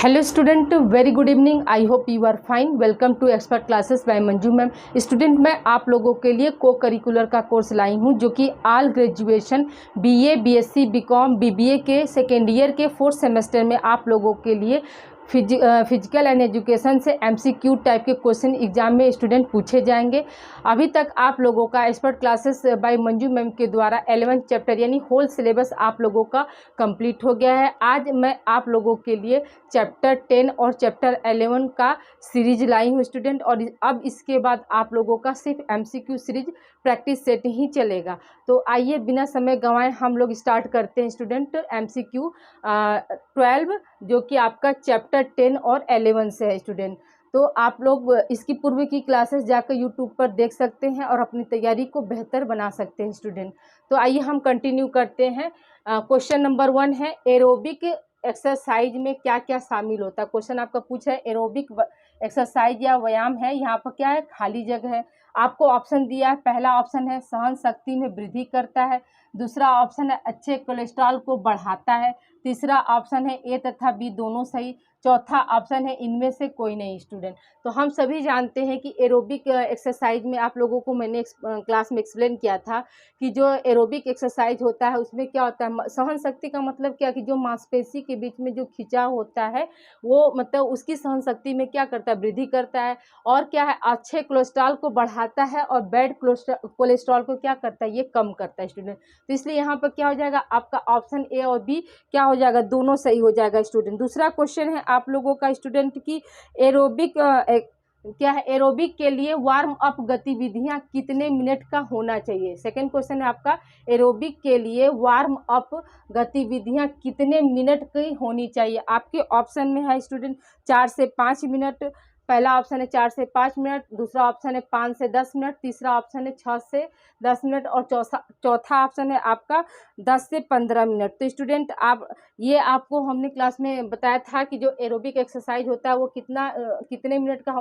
Hello student, very good evening. I hope you are fine. Welcome to expert classes by Manju ma'am. Student, मैं आप लोगों के लिए को करिकुलर का कोर्स लाई हूं जो कि all graduation BA, BSc, BCom, BBA के सेकेंड ईयर के 4th सेमेस्टर में आप लोगों के लिए फिजिकल एंड एजुकेशन से एमसीक्यू टाइप के क्वेश्चन एग्जाम में स्टूडेंट पूछे जाएंगे। अभी तक आप लोगों का expert classes by Manju ma'am के द्वारा 11th चैप्टर यानी होल सिलेबस आप लोगों का कंप्लीट हो गया है। आज मैं आप लोगों के लिए चैप्टर 10 और चैप्टर 11 का सीरीज लाई हूँ स्टूडेंट। और अब इसके बाद आप लोगों का सिर्फ एमसीक्यू सीरीज प्रैक्टिस सेट ही चलेगा। तो आइए बिना समय गंवाए हम लोग स्टार्ट करते हैं स्टूडेंट एमसीक्यू 12 जो कि आपका चैप्टर 10 और 11 से है स्टूडेंट। तो आप लोग इसकी पूर्व की क्लासेस जाकर यूट्यूब पर देख सकते हैं और अपनी तैयारी को बेहतर बना सकते हैं स्टूडेंट। तो आइए हम कंटिन्यू करते हैं। क्वेश्चन नंबर 1 है, एरोबिक एक्सरसाइज में क्या क्या शामिल होता है। क्वेश्चन आपका पूछा है एरोबिक एक्सरसाइज या व्यायाम है, यहाँ पर क्या है, खाली जगह है। आपको ऑप्शन दिया है, पहला ऑप्शन है सहन शक्ति में वृद्धि करता है, दूसरा ऑप्शन है अच्छे कोलेस्ट्रॉल को बढ़ाता है, तीसरा ऑप्शन है ए तथा बी दोनों सही, चौथा ऑप्शन है इनमें से कोई नहीं स्टूडेंट। तो हम सभी जानते हैं कि एरोबिक एक्सरसाइज में आप लोगों को मैंने क्लास में एक्सप्लेन किया था कि जो एरोबिक एक्सरसाइज होता है उसमें क्या होता है, सहन शक्ति का मतलब क्या कि जो मांसपेशी के बीच में जो खिंचाव होता है वो मतलब उसकी सहन शक्ति में क्या करता है, वृद्धि करता है। और क्या है, अच्छे कोलेस्ट्रॉल को बढ़ाता है और बैड कोलेस्ट्रॉल को क्या करता है, ये कम करता है स्टूडेंट। तो इसलिए यहाँ पर क्या हो जाएगा, आपका ऑप्शन ए और बी क्या हो जाएगा, दोनों सही हो जाएगा स्टूडेंट। दूसरा क्वेश्चन है आप लोगों का स्टूडेंट की एरोबिक क्या है, एरोबिक के लिए वार्म अप गतिविधियां कितने मिनट का होना चाहिए। सेकंड क्वेश्चन है आपका, एरोबिक के लिए वार्म अप गतिविधियां कितने मिनट की होनी चाहिए। आपके ऑप्शन में है स्टूडेंट 4 से 5 मिनट। पहला ऑप्शन है 4 से 5 मिनट, दूसरा ऑप्शन है 5 से 10 मिनट, तीसरा ऑप्शन है 6 से 10 मिनट और चौथा ऑप्शन है आपका 10 से 15 मिनट। तो स्टूडेंट आप ये आपको हमने क्लास में बताया था कि जो एरोबिक एक्सरसाइज होता है वो कितने मिनट का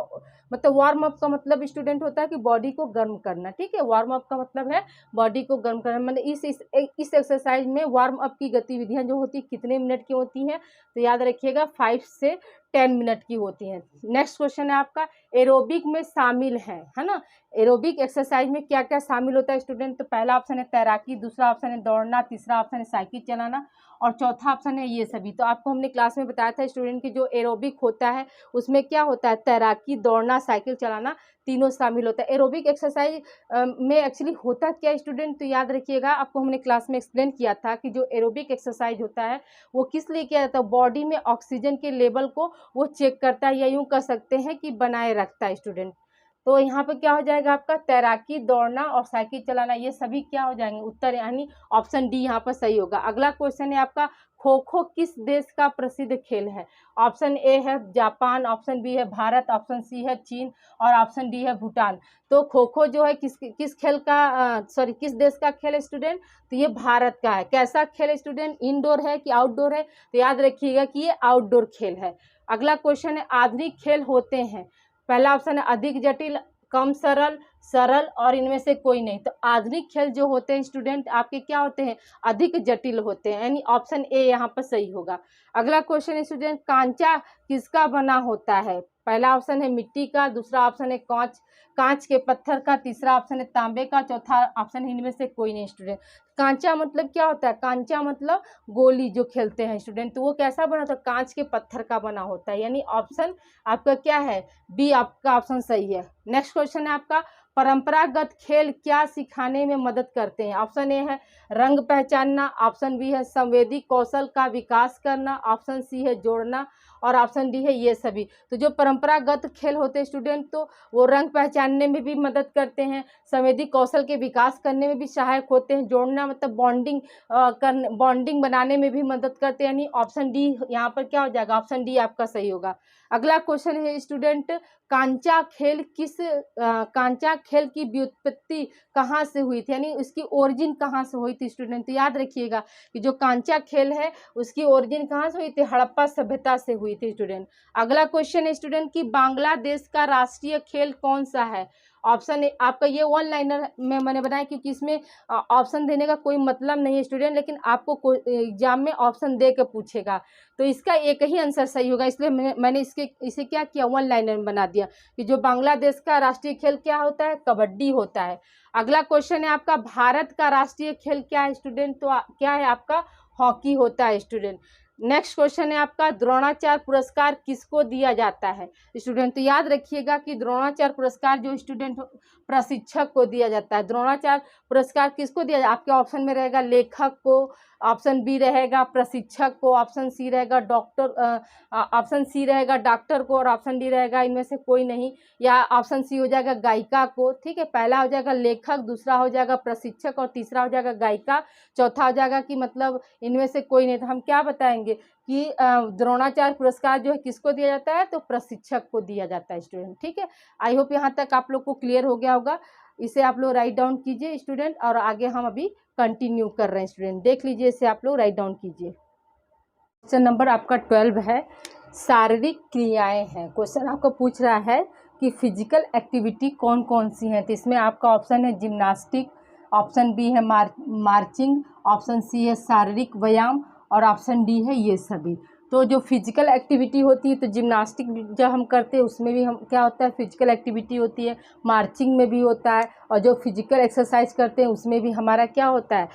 मतलब वार्म अप का मतलब स्टूडेंट होता है कि बॉडी को गर्म करना। ठीक है, वार्म अप का मतलब है बॉडी को गर्म करना। मतलब इस एक्सरसाइज में वार्म अप की गतिविधियां जो होती है कितने मिनट की होती हैं, तो याद रखिएगा 5 से 10 मिनट की होती हैं। नेक्स्ट क्वेश्चन है आपका, एरोबिक में शामिल है ना, एरोबिक एक्सरसाइज में क्या क्या शामिल होता है स्टूडेंट। तो पहला ऑप्शन है तैराकी, दूसरा ऑप्शन है दौड़ना, तीसरा ऑप्शन है साइकिल चलाना और चौथा ऑप्शन है ये सभी। तो आपको हमने क्लास में बताया था स्टूडेंट की जो एरोबिक होता है उसमें क्या होता है, तैराकी, दौड़ना, साइकिल चलाना तीनों शामिल होता है। एरोबिक एक्सरसाइज में एक्चुअली होता क्या स्टूडेंट, तो याद रखिएगा आपको हमने क्लास में एक्सप्लेन किया था कि जो एरोबिक एक्सरसाइज होता है वो किस लिए किया जाता है, बॉडी में ऑक्सीजन के लेवल को वो चेक करता है या यूँ कह सकते हैं कि बनाए रखता है स्टूडेंट। तो यहाँ पे क्या हो जाएगा आपका, तैराकी, दौड़ना और साइकिल चलाना ये सभी क्या हो जाएंगे उत्तर, यानी ऑप्शन डी यहाँ पर सही होगा। अगला क्वेश्चन है आपका, खो खो किस देश का प्रसिद्ध खेल है। ऑप्शन ए है जापान, ऑप्शन बी है भारत, ऑप्शन सी है चीन और ऑप्शन डी है भूटान। तो खो खो जो है किस खेल का किस देश का खेल है स्टूडेंट, तो ये भारत का है। कैसा खेल है स्टूडेंट, इंडोर है कि आउटडोर है, तो याद रखिएगा कि ये आउटडोर खेल है। अगला क्वेश्चन है, आधुनिक खेल होते हैं। पहला ऑप्शन है अधिक जटिल, कम सरल, सरल और इनमें से कोई नहीं। तो आधुनिक खेल जो होते हैं स्टूडेंट आपके क्या होते हैं, अधिक जटिल होते हैं, यानी ऑप्शन ए यहाँ पर सही होगा। अगला क्वेश्चन है स्टूडेंट, कांचा किसका बना होता है। पहला ऑप्शन है मिट्टी का, दूसरा ऑप्शन है कांच के पत्थर का, तीसरा ऑप्शन है तांबे का, चौथा ऑप्शन है इनमें से कोई नहीं स्टूडेंट। कांचा मतलब क्या होता है, कांचा मतलब गोली जो खेलते हैं स्टूडेंट, तो वो कैसा बना होता है, कांच के पत्थर का बना होता है, यानी ऑप्शन आपका क्या है, बी आपका ऑप्शन सही है। नेक्स्ट क्वेश्चन है आपका, परंपरागत खेल क्या सिखाने में मदद करते हैं। ऑप्शन ए है रंग पहचानना, ऑप्शन बी है संवेदी कौशल का विकास करना, ऑप्शन सी है जोड़ना और ऑप्शन डी है ये सभी। तो जो परंपरागत खेल होते हैं स्टूडेंट तो वो रंग पहचानने में भी मदद करते हैं, संवेदी कौशल के विकास करने में भी सहायक होते हैं, जोड़ना मतलब बॉन्डिंग बनाने में भी मदद करते हैं, यानी ऑप्शन डी यहाँ पर क्या हो जाएगा, ऑप्शन डी आपका सही होगा। अगला क्वेश्चन है स्टूडेंट, कांचा खेल की व्युत्पत्ति कहाँ से हुई थी, यानी उसकी ओरिजिन कहाँ से हुई थी स्टूडेंट। तो याद रखिएगा कि जो कांचा खेल है उसकी ओरिजिन कहाँ से हुई थी, हड़प्पा सभ्यता से हुई थी स्टूडेंट। अगला क्वेश्चन है स्टूडेंट कि बांग्लादेश का राष्ट्रीय खेल कौन सा है। ऑप्शन आपका ये वन लाइनर में मैंने बनाया क्योंकि इसमें ऑप्शन देने का कोई मतलब नहीं है स्टूडेंट, लेकिन आपको एग्जाम में ऑप्शन दे के पूछेगा तो इसका एक ही आंसर सही होगा। इसलिए मैंने इसे क्या किया, वन लाइनर में बना दिया कि जो बांग्लादेश का राष्ट्रीय खेल क्या होता है, कबड्डी होता है। अगला क्वेश्चन है आपका, भारत का राष्ट्रीय खेल क्या है स्टूडेंट, तो क्या है आपका, हॉकी होता है स्टूडेंट। नेक्स्ट क्वेश्चन है आपका, द्रोणाचार्य पुरस्कार किसको दिया जाता है स्टूडेंट, तो याद रखिएगा कि द्रोणाचार्य पुरस्कार जो स्टूडेंट प्रशिक्षक को दिया जाता है। द्रोणाचार्य पुरस्कार किसको दिया जाता है, आपके ऑप्शन में रहेगा लेखक को, ऑप्शन बी रहेगा प्रशिक्षक को, ऑप्शन सी रहेगा ऑप्शन सी रहेगा डॉक्टर को, और ऑप्शन डी रहेगा इनमें से कोई नहीं, या ऑप्शन सी हो जाएगा गायिका को। ठीक है, पहला हो जाएगा लेखक, दूसरा हो जाएगा प्रशिक्षक और तीसरा हो जाएगा गायिका, चौथा हो जाएगा कि मतलब इनमें से कोई नहीं। तो हम क्या बताएंगे कि द्रोणाचार्य पुरस्कार जो है किसको दिया जाता है, तो प्रशिक्षक को दिया जाता है स्टूडेंट। ठीक है, आई होप यहाँ तक आप लोग को क्लियर हो गया होगा। इसे आप लोग राइट डाउन कीजिए स्टूडेंट, और आगे हम अभी कंटिन्यू कर रहे हैं स्टूडेंट। देख लीजिए, इसे आप लोग राइट डाउन कीजिए। क्वेश्चन नंबर आपका 12 है, शारीरिक क्रियाएं हैं। क्वेश्चन आपको पूछ रहा है कि फिजिकल एक्टिविटी कौन कौन सी हैं, तो इसमें आपका ऑप्शन है जिम्नास्टिक, ऑप्शन बी है मार्चिंग, ऑप्शन सी है शारीरिक व्यायाम, और ऑप्शन डी है ये सभी। तो जो फिजिकल एक्टिविटी होती है, तो जिम्नास्टिक जब हम करते हैं उसमें भी हम क्या होता है, फिजिकल एक्टिविटी होती है, मार्चिंग में भी होता है, और जो फिजिकल एक्सरसाइज करते हैं उसमें भी हमारा क्या होता है,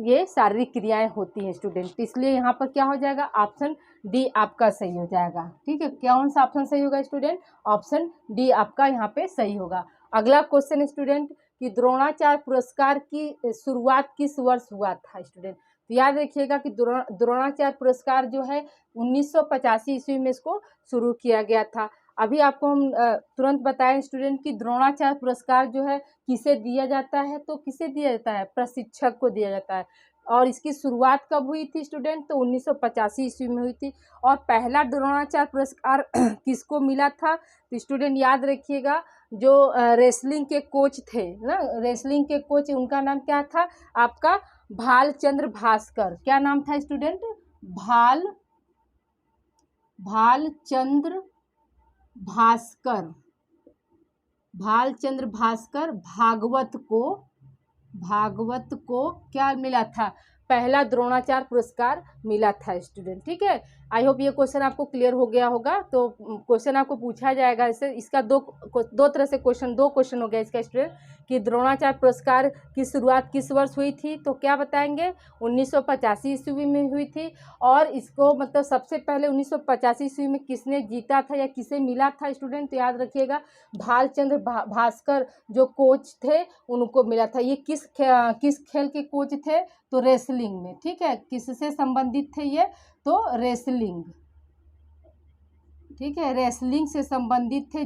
ये शारीरिक क्रियाएं होती हैं स्टूडेंट। इसलिए यहाँ पर क्या हो जाएगा, ऑप्शन डी आपका सही हो जाएगा। ठीक है, कौन सा ऑप्शन सही होगा स्टूडेंट, ऑप्शन डी आपका यहाँ पे सही होगा। अगला क्वेश्चन स्टूडेंट कि द्रोणाचार्य पुरस्कार की शुरुआत किस वर्ष हुआ था स्टूडेंट, तो याद रखिएगा कि द्रोणाचार्य पुरस्कार जो है 1985 ईस्वी में इसको शुरू किया गया था। अभी आपको हम तुरंत बताएं स्टूडेंट कि द्रोणाचार्य पुरस्कार जो है किसे दिया जाता है, तो किसे दिया जाता है, प्रशिक्षक को दिया जाता है। और इसकी शुरुआत कब हुई थी स्टूडेंट, तो 1985 ईस्वी में हुई थी। और पहला द्रोणाचार्य पुरस्कार किसको मिला था, तो स्टूडेंट याद रखिएगा जो रेसलिंग के कोच थे ना, रेसलिंग के कोच, उनका नाम क्या था आपका, भालचंद्र भास्कर। क्या नाम था स्टूडेंट, भालचंद्र भास्कर। भालचंद्र भास्कर भागवत को क्या मिला था, पहला द्रोणाचार्य पुरस्कार मिला था स्टूडेंट। ठीक है, आई होप ये क्वेश्चन आपको क्लियर हो गया होगा। तो क्वेश्चन आपको पूछा जाएगा इससे, इसका दो तरह से क्वेश्चन, दो क्वेश्चन हो गया इसका स्टूडेंट कि द्रोणाचार्य पुरस्कार की शुरुआत किस वर्ष हुई थी, तो क्या बताएंगे 1985 ईस्वी में हुई थी। और इसको मतलब सबसे पहले 1985 ईस्वी में किसने जीता था या किसे मिला था स्टूडेंट, तो याद रखिएगा भालचंद्र भास्कर जो कोच थे उनको मिला था। ये किस खेल के कोच थे, तो रेसलिंग में। ठीक है, किससे संबंधित थे ये, तो रेसलिंग। ठीक है, रेसलिंग से संबंधित थे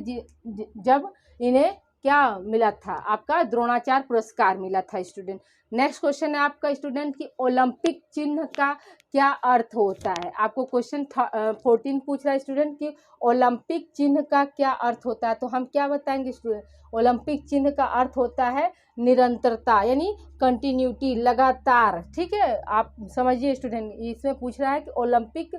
जब इन्हें क्या मिला था, आपका द्रोणाचार्य पुरस्कार मिला था स्टूडेंट। नेक्स्ट क्वेश्चन है आपका स्टूडेंट कि ओलंपिक चिन्ह का क्या अर्थ होता है। आपको क्वेश्चन 14 पूछ रहा है स्टूडेंट कि ओलंपिक चिन्ह का क्या अर्थ होता है, तो हम क्या बताएंगे स्टूडेंट, ओलंपिक चिन्ह का अर्थ होता है निरंतरता, यानी कंटिन्यूटी, लगातार। ठीक है, आप समझिए स्टूडेंट, इसमें पूछ रहा है कि ओलंपिक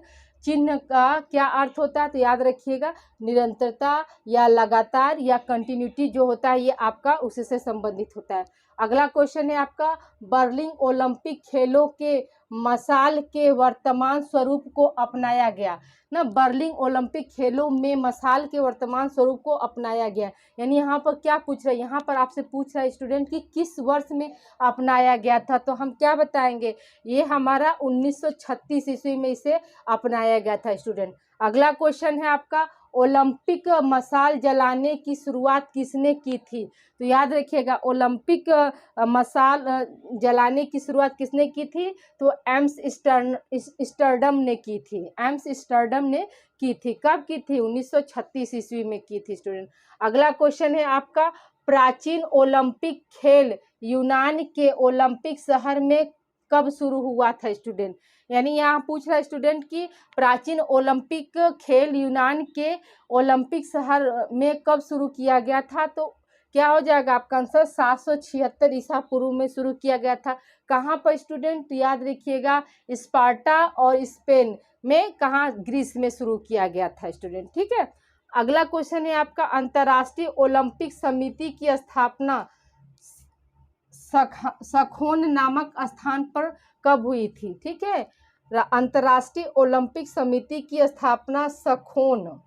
चिन्ह का क्या अर्थ होता है, तो याद रखिएगा निरंतरता या लगातार या कंटिन्यूटी जो होता है ये आपका उससे संबंधित होता है। अगला क्वेश्चन है आपका, बर्लिन ओलंपिक खेलों के मसाल के वर्तमान स्वरूप को अपनाया गया ना, बर्लिन ओलंपिक खेलों में मसाल के वर्तमान स्वरूप को अपनाया गया, यानी यहाँ पर क्या पूछ रहा है, यहाँ पर आपसे पूछ रहा है स्टूडेंट कि किस वर्ष में अपनाया गया था, तो हम क्या बताएंगे, ये हमारा 1936 ईस्वी में इसे अपनाया गया था स्टूडेंट। अगला क्वेश्चन है आपका, ओलंपिक मसाल जलाने की शुरुआत किसने की थी, तो याद रखिएगा ओलंपिक मसाल जलाने की शुरुआत किसने की थी, तो एम्स्टर्डम ने की थी, एम्स्टर्डम ने की थी। कब की थी, 1936 ईस्वी में की थी स्टूडेंट। अगला क्वेश्चन है आपका, प्राचीन ओलंपिक खेल यूनान के ओलंपिक शहर में कब शुरू हुआ था स्टूडेंट, यानी यहाँ पूछ रहा है स्टूडेंट कि प्राचीन ओलंपिक खेल यूनान के ओलंपिक शहर में कब शुरू किया गया था, तो क्या हो जाएगा आपका आंसर, 776 ईसा पूर्व में शुरू किया गया था। कहाँ पर स्टूडेंट, तो याद रखिएगा स्पार्टा और स्पेन में, कहाँ, ग्रीस में शुरू किया गया था स्टूडेंट। ठीक है, अगला क्वेश्चन है आपका, अंतर्राष्ट्रीय ओलंपिक समिति की स्थापना सखोन नामक स्थान पर कब हुई थी? ठीक है, अंतर्राष्ट्रीय ओलंपिक समिति की स्थापना सखोन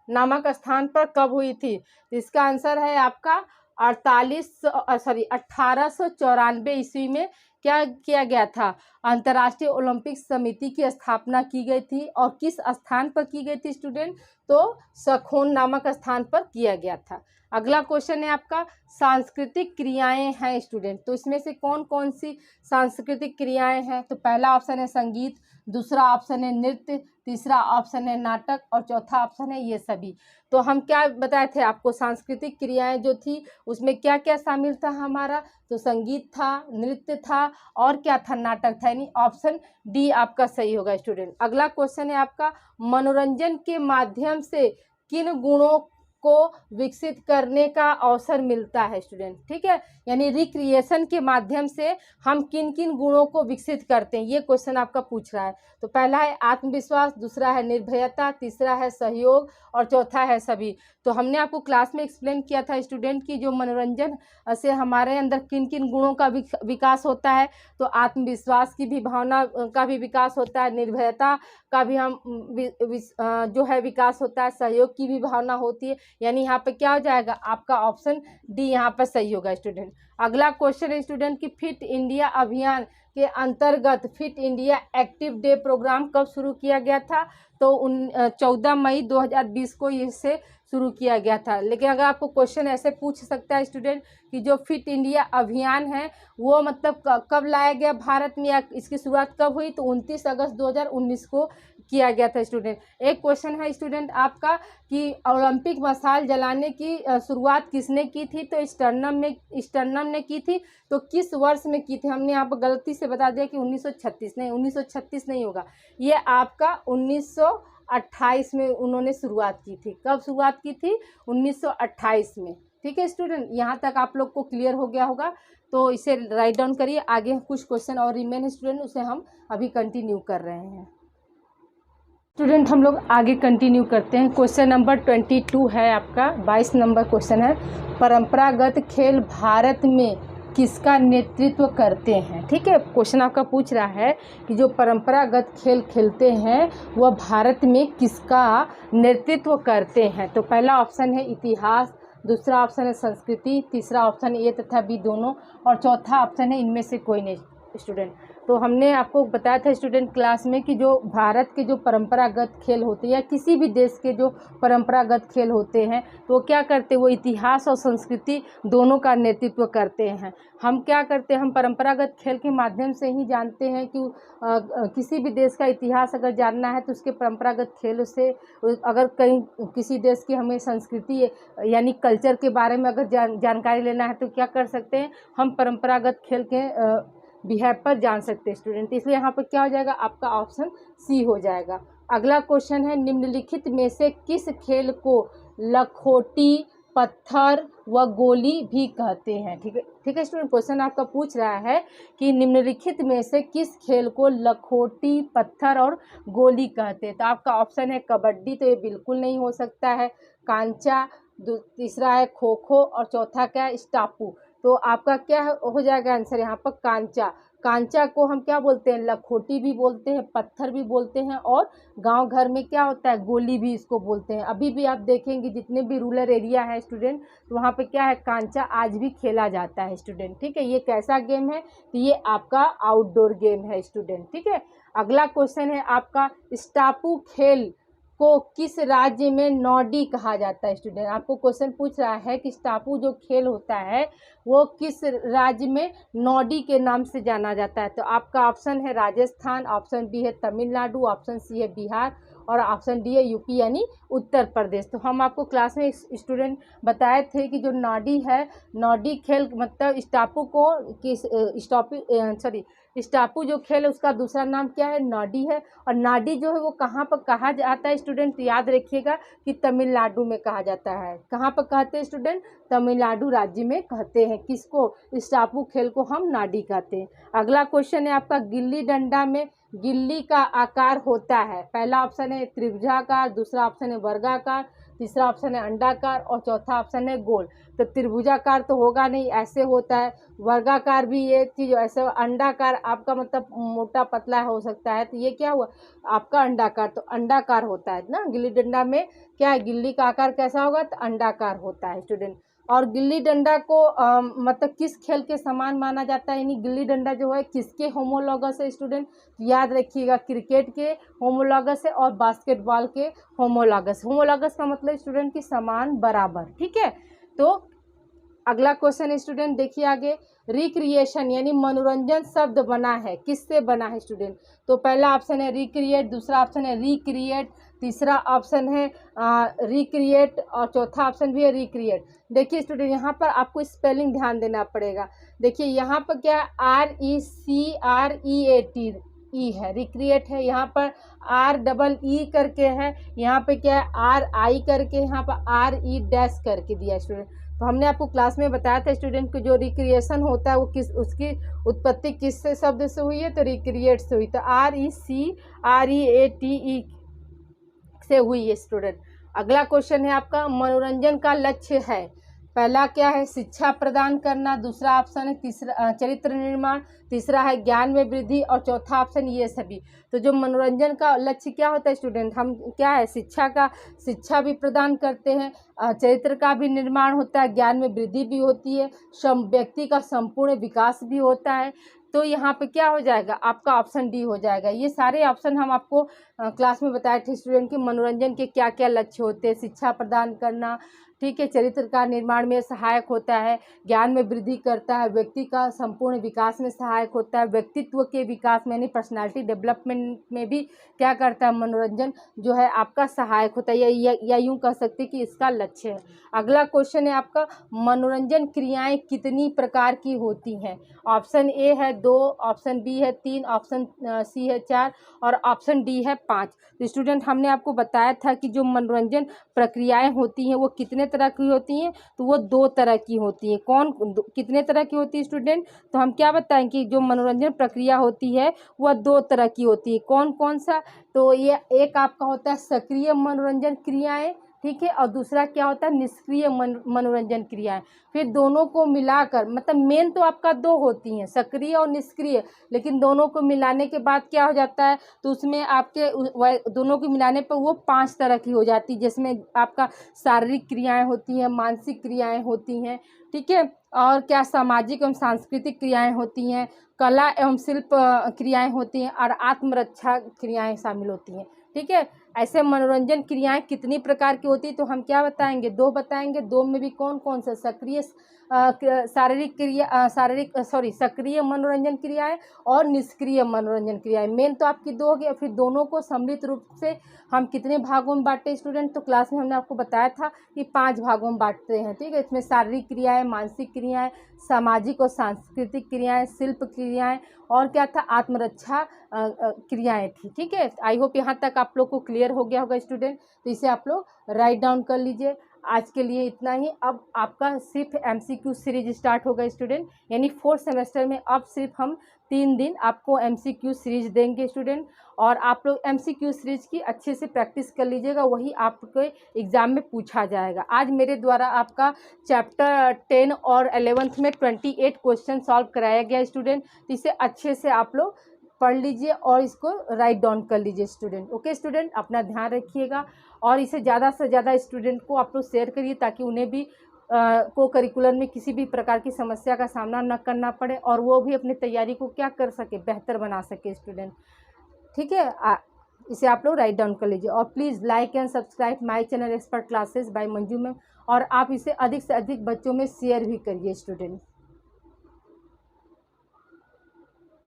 नामक स्थान पर कब हुई थी? तो इसका आंसर है आपका 1894 ईस्वी में क्या किया गया था? अंतर्राष्ट्रीय ओलंपिक समिति की स्थापना की गई थी। और किस स्थान पर की गई थी स्टूडेंट? तो सखोन नामक स्थान पर किया गया था। अगला क्वेश्चन है आपका, सांस्कृतिक क्रियाएं हैं स्टूडेंट, तो इसमें से कौन कौन सी सांस्कृतिक क्रियाएं हैं? तो पहला ऑप्शन है संगीत, दूसरा ऑप्शन है नृत्य, तीसरा ऑप्शन है नाटक और चौथा ऑप्शन है ये सभी। तो हम क्या बताए थे आपको, सांस्कृतिक क्रियाएं जो थी उसमें क्या क्या शामिल था हमारा? तो संगीत था, नृत्य था और क्या था? नाटक था। यानी ऑप्शन डी आपका सही होगा स्टूडेंट। अगला क्वेश्चन है आपका, मनोरंजन के माध्यम से किन गुणों को विकसित करने का अवसर मिलता है स्टूडेंट? ठीक है, यानी रिक्रिएशन के माध्यम से हम किन किन गुणों को विकसित करते हैं, ये क्वेश्चन आपका पूछ रहा है। तो पहला है आत्मविश्वास, दूसरा है निर्भयता, तीसरा है सहयोग और चौथा है सभी। तो हमने आपको क्लास में एक्सप्लेन किया था स्टूडेंट की जो मनोरंजन से हमारे अंदर किन किन गुणों का विकास होता है। तो आत्मविश्वास की भी भावना का भी विकास होता है, निर्भयता का भी हम जो है विकास होता है, सहयोग की भी भावना होती है। यानी यहाँ पे क्या हो जाएगा आपका ऑप्शन डी यहाँ पर सही होगा स्टूडेंट। अगला क्वेश्चन है स्टूडेंट की, फिट इंडिया अभियान के अंतर्गत fit India active day program कब शुरू किया गया था? तो 14 मई 2020 को इसे शुरू किया गया था। लेकिन अगर आपको क्वेश्चन ऐसे पूछ सकता है स्टूडेंट कि जो फिट इंडिया अभियान है वो मतलब कब लाया गया भारत में, या इसकी शुरुआत कब हुई? तो 29 अगस्त 2019 को किया गया था स्टूडेंट। एक क्वेश्चन है स्टूडेंट आपका कि ओलंपिक मशाल जलाने की शुरुआत किसने की थी? तो स्टर्नम ने की थी। तो किस वर्ष में की थी? हमने यहाँ पर गलती से बता दिया कि 1936 नहीं, 1936 नहीं होगा, ये आपका 1928 में उन्होंने शुरुआत की थी। कब शुरुआत की थी? 1928 में। ठीक है स्टूडेंट, यहाँ तक आप लोग को क्लियर हो गया होगा। तो इसे राइट डाउन करिए। आगे कुछ क्वेश्चन और रिमेन है स्टूडेंट, उसे हम अभी कंटिन्यू कर रहे हैं। स्टूडेंट हम लोग आगे कंटिन्यू करते हैं। क्वेश्चन नंबर 22 है आपका, 22 नंबर क्वेश्चन है, परंपरागत खेल भारत में किसका नेतृत्व करते हैं? ठीक है, क्वेश्चन आपका पूछ रहा है कि जो परंपरागत खेल खेलते हैं वह भारत में किसका नेतृत्व करते हैं? तो पहला ऑप्शन है इतिहास, दूसरा ऑप्शन है संस्कृति, तीसरा ऑप्शन ए तथा बी दोनों और चौथा ऑप्शन है इनमें से कोई नहीं स्टूडेंट। तो हमने आपको बताया था स्टूडेंट क्लास में कि जो भारत के जो परंपरागत खेल होते हैं या किसी भी देश के जो परंपरागत खेल होते हैं तो वो क्या करते हैं, वो इतिहास और संस्कृति दोनों का नेतृत्व करते हैं। हम क्या करते हैं, हम परंपरागत खेल के माध्यम से ही जानते हैं कि किसी भी देश का इतिहास अगर जानना है तो उसके परंपरागत खेल से, अगर कहीं किसी देश की हमें संस्कृति यानी कल्चर के बारे में अगर जानकारी लेना है तो क्या कर सकते हैं, हम परंपरागत खेल के बिहेव पर जान सकते हैं स्टूडेंट। इसलिए यहाँ पर क्या हो जाएगा आपका ऑप्शन सी हो जाएगा। अगला क्वेश्चन है, निम्नलिखित में से किस खेल को लखोटी, पत्थर व गोली भी कहते हैं? ठीक है स्टूडेंट, क्वेश्चन आपका पूछ रहा है कि निम्नलिखित में से किस खेल को लखोटी, पत्थर और गोली कहते हैं? तो आपका ऑप्शन है कबड्डी, तो ये बिल्कुल नहीं हो सकता है, कांचा, तीसरा है खो खो और चौथा क्या है, स्टापू। तो आपका क्या हो जाएगा आंसर यहाँ पर कांचा। कांचा को हम क्या बोलते हैं, लखोटी भी बोलते हैं, पत्थर भी बोलते हैं और गांव घर में क्या होता है, गोली भी इसको बोलते हैं। अभी भी आप देखेंगे जितने भी रूरल एरिया है स्टूडेंट तो वहाँ पे क्या है, कांचा आज भी खेला जाता है स्टूडेंट। ठीक है, ये कैसा गेम है, तो ये आपका आउटडोर गेम है स्टूडेंट। ठीक है, अगला क्वेश्चन है आपका, स्टापू खेल को किस राज्य में नॉडी कहा जाता है? स्टूडेंट आपको क्वेश्चन पूछ रहा है कि स्टापू जो खेल होता है वो किस राज्य में नॉडी के नाम से जाना जाता है? तो आपका ऑप्शन है राजस्थान, ऑप्शन बी है तमिलनाडु, ऑप्शन सी है बिहार और ऑप्शन डी है यूपी यानी उत्तर प्रदेश। तो हम आपको क्लास में स्टूडेंट बताए थे कि जो नॉडी है, नॉडी खेल मतलब स्टापू को स्टापू जो खेल है उसका दूसरा नाम क्या है, नाडी है। और नाडी जो है वो कहाँ पर कहा जाता है स्टूडेंट, याद रखिएगा कि तमिलनाडु में कहा जाता है। कहाँ पर कहते हैं स्टूडेंट, तमिलनाडु राज्य में कहते हैं। किसको, स्टापू खेल को हम नाडी कहते हैं। अगला क्वेश्चन है आपका, गिल्ली डंडा में गिल्ली का आकार होता है? पहला ऑप्शन है त्रिभुजाकार, दूसरा ऑप्शन है वर्गाकार, तीसरा ऑप्शन है अंडाकार और चौथा ऑप्शन है गोल। तो त्रिभुजाकार तो होगा नहीं, ऐसे होता है। वर्गाकार भी ये चीज़ ऐसे, अंडाकार आपका मतलब मोटा पतला हो सकता है, तो ये क्या हुआ आपका अंडाकार, तो अंडाकार होता है ना। गिल्ली डंडा में क्या है, गिल्ली का आकार कैसा होगा, तो अंडाकार होता है स्टूडेंट। और गिल्ली डंडा को मतलब किस खेल के समान माना जाता है, यानी गिल्ली डंडा जो है किसके होमोलॉगस है स्टूडेंट, याद रखिएगा क्रिकेट के होमोलॉगस है और बास्केटबॉल के होमोलॉगस। होमोलॉगस का मतलब स्टूडेंट की समान बराबर, ठीक है। तो अगला क्वेश्चन स्टूडेंट देखिए आगे, रिक्रिएशन यानी मनोरंजन शब्द बना है, किससे बना है स्टूडेंट। तो पहला ऑप्शन है रिक्रिएट, दूसरा ऑप्शन है रिक्रिएट, तीसरा ऑप्शन है रिक्रिएट और चौथा ऑप्शन भी है रिक्रिएट। देखिए स्टूडेंट यहाँ पर आपको स्पेलिंग ध्यान देना पड़ेगा। देखिए यहाँ पर क्या है, RECREAT ई है, रिक्रिएट है। यहाँ पर REE करके है, यहाँ पे क्या है RI करके, यहाँ पर RE डैश करके दिया स्टूडेंट। तो हमने आपको क्लास में बताया था स्टूडेंट को जो रिक्रिएशन होता है वो किस, उसकी उत्पत्ति किस से शब्द से हुई है, तो रिक्रिएट से हुई। तो RECREATE से हुई है स्टूडेंट। अगला क्वेश्चन है आपका, मनोरंजन का लक्ष्य है। पहला क्या है, शिक्षा प्रदान करना, दूसरा ऑप्शन है तीसरा चरित्र निर्माण, तीसरा है ज्ञान में वृद्धि और चौथा ऑप्शन ये सभी। तो जो मनोरंजन का लक्ष्य क्या होता है स्टूडेंट, हम क्या है शिक्षा भी प्रदान करते हैं, चरित्र का भी निर्माण होता है, ज्ञान में वृद्धि भी होती है, व्यक्ति का संपूर्ण विकास भी होता है। तो यहाँ पे क्या हो जाएगा आपका ऑप्शन डी हो जाएगा। ये सारे ऑप्शन हम आपको क्लास में बताए थे स्टूडेंट के मनोरंजन के क्या क्या लक्ष्य होते हैं। शिक्षा प्रदान करना, ठीक है, चरित्र का निर्माण में सहायक होता है, ज्ञान में वृद्धि करता है, व्यक्ति का संपूर्ण विकास में सहायक होता है, व्यक्तित्व के विकास में यानी पर्सनालिटी डेवलपमेंट में भी क्या करता है मनोरंजन जो है आपका सहायक होता है, या यूँ कह सकते कि इसका लक्ष्य है। अगला क्वेश्चन है आपका, मनोरंजन क्रियाएं कितनी प्रकार की होती हैं। ऑप्शन ए है 2, ऑप्शन बी है 3, ऑप्शन सी है 4 और ऑप्शन डी है 5। तो स्टूडेंट हमने आपको बताया था कि जो मनोरंजन प्रक्रियाएं होती हैं वो कितने तरह की होती हैं, तो वो 2 तरह की होती है। कितने तरह की होती है स्टूडेंट, तो हम क्या बताएं कि जो मनोरंजन प्रक्रिया होती है वह 2 तरह की होती है। कौन कौन सा, तो ये एक आपका होता है सक्रिय मनोरंजन क्रियाएं, ठीक है, और दूसरा क्या होता है निष्क्रिय मनोरंजन क्रियाएं। फिर दोनों को मिलाकर, मतलब मेन तो आपका 2 होती हैं, सक्रिय और निष्क्रिय, लेकिन दोनों को मिलाने के बाद क्या हो जाता है, तो उसमें आपके दोनों को मिलाने पर वो 5 तरह की हो जाती है, जिसमें आपका शारीरिक क्रियाएं होती हैं, मानसिक क्रियाएं होती हैं, ठीक है, और क्या सामाजिक एवं सांस्कृतिक क्रियाएं होती हैं, कला एवं शिल्प क्रियाएं होती हैं और आत्मरक्षा क्रियाएं शामिल होती हैं, ठीक है। ऐसे मनोरंजन क्रियाएं कितनी प्रकार की होती है, तो हम क्या बताएंगे 2 बताएंगे। 2 में भी कौन कौन सा, सक्रिय मनोरंजन क्रियाएं और निष्क्रिय मनोरंजन क्रियाएं। मेन तो आपकी 2 हो गई। फिर दोनों को सम्मिलित रूप से हम कितने भागों में बांटते हैं स्टूडेंट, तो क्लास में हमने आपको बताया था कि 5 भागों में बांटते हैं, ठीक है। इसमें शारीरिक क्रियाएं, मानसिक क्रियाएं, सामाजिक और सांस्कृतिक क्रियाएं, शिल्प क्रियाएं और क्या था आत्मरक्षा क्रियाएं थी, ठीक है। आई होप यहाँ तक आप लोग को क्लियर हो गया होगा स्टूडेंट। तो इसे आप लोग राइट डाउन कर लीजिए। आज के लिए इतना ही। अब आपका सिर्फ MCQ सीरीज स्टार्ट होगा स्टूडेंट, यानी 4th सेमेस्टर में अब सिर्फ हम 3 दिन आपको MCQ सीरीज देंगे स्टूडेंट, और आप लोग MCQ सीरीज की अच्छे से प्रैक्टिस कर लीजिएगा, वही आपके एग्ज़ाम में पूछा जाएगा। आज मेरे द्वारा आपका चैप्टर 10 और 11th में 28 क्वेश्चन सॉल्व कराया गया स्टूडेंट। तो इसे अच्छे से आप लोग पढ़ लीजिए और इसको राइट डाउन कर लीजिए स्टूडेंट। ओके स्टूडेंट, अपना ध्यान रखिएगा और इसे ज़्यादा से ज़्यादा स्टूडेंट को आप लोग शेयर करिए, ताकि उन्हें भी को करिकुलर में किसी भी प्रकार की समस्या का सामना न करना पड़े और वो भी अपनी तैयारी को क्या कर सके, बेहतर बना सके स्टूडेंट, ठीक है। इसे आप लोग राइट डाउन कर लीजिए और please like and subscribe my channel expert classes by Manju ma'am, और आप इसे अधिक से अधिक बच्चों में शेयर भी करिए स्टूडेंट।